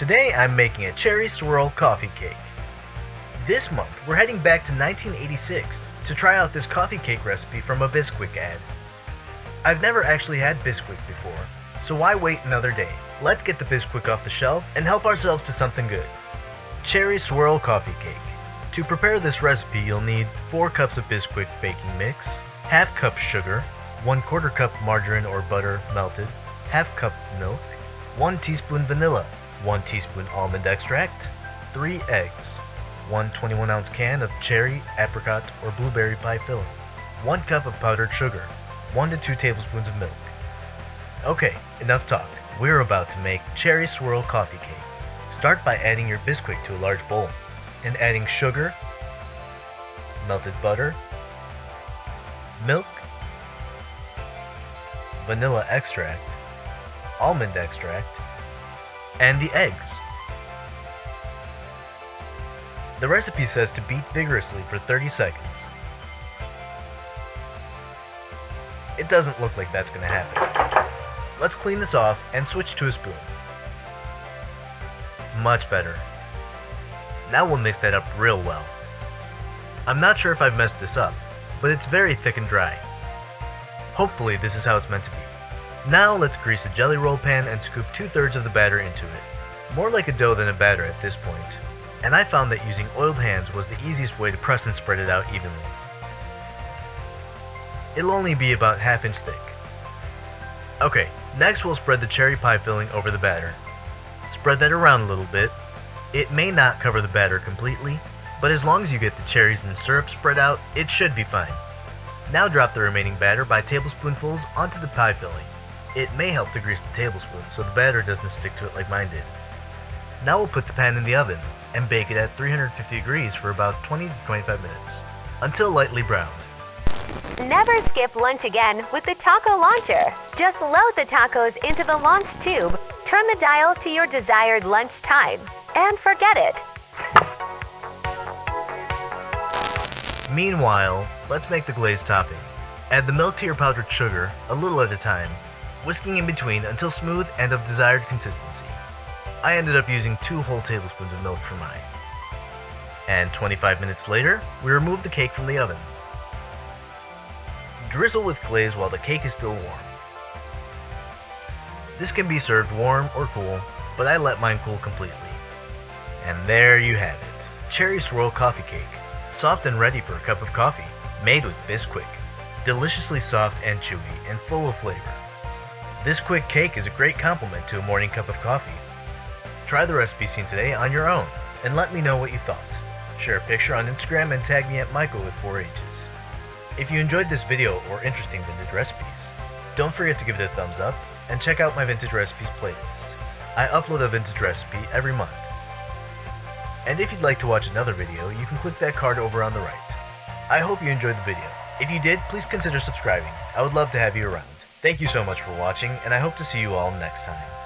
Today I'm making a cherry swirl coffee cake. This month we're heading back to 1986 to try out this coffee cake recipe from a Bisquick ad. I've never actually had Bisquick before, so why wait another day? Let's get the Bisquick off the shelf and help ourselves to something good. Cherry swirl coffee cake. To prepare this recipe you'll need 4 cups of Bisquick baking mix, ½ cup sugar, 1/4 cup margarine or butter melted, ½ cup milk, 1 teaspoon vanilla, 1 teaspoon almond extract, 3 eggs, 1 21-ounce can of cherry, apricot, or blueberry pie filling, 1 cup of powdered sugar, 1 to 2 tablespoons of milk. Okay, enough talk. We're about to make cherry swirl coffee cake. Start by adding your Bisquick to a large bowl and adding sugar, melted butter, milk, vanilla extract, almond extract, and the eggs. The recipe says to beat vigorously for 30 seconds. It doesn't look like that's going to happen. Let's clean this off and switch to a spoon. Much better. Now we'll mix that up real well. I'm not sure if I've messed this up, but it's very thick and dry. Hopefully this is how it's meant to be. Now let's grease a jelly roll pan and scoop 2/3 of the batter into it. More like a dough than a batter at this point, and I found that using oiled hands was the easiest way to press and spread it out evenly. It'll only be about ½ inch thick. Okay, next we'll spread the cherry pie filling over the batter. Spread that around a little bit. It may not cover the batter completely, but as long as you get the cherries and syrup spread out, it should be fine. Now drop the remaining batter by tablespoonfuls onto the pie filling. It may help to grease the tablespoon so the batter doesn't stick to it like mine did. Now we'll put the pan in the oven and bake it at 350 degrees for about 20 to 25 minutes, until lightly browned. Never skip lunch again with the taco launcher. Just load the tacos into the launch tube, turn the dial to your desired lunch time, and forget it. Meanwhile, let's make the glaze topping. Add the milk to your powdered sugar, a little at a time, whisking in between until smooth and of desired consistency. I ended up using 2 whole tablespoons of milk for mine. And 25 minutes later, we remove the cake from the oven. Drizzle with glaze while the cake is still warm. This can be served warm or cool, but I let mine cool completely. And there you have it, cherry swirl coffee cake. Soft and ready for a cup of coffee, made with Bisquick. Deliciously soft and chewy and full of flavor. This quick cake is a great complement to a morning cup of coffee. Try the recipe seen today on your own, and let me know what you thought. Share a picture on Instagram and tag me at Maikoh with 4 H's. If you enjoyed this video or interesting vintage recipes, don't forget to give it a thumbs up and check out my vintage recipes playlist. I upload a vintage recipe every month. And if you'd like to watch another video, you can click that card over on the right. I hope you enjoyed the video. If you did, please consider subscribing. I would love to have you around. Thank you so much for watching, and I hope to see you all next time.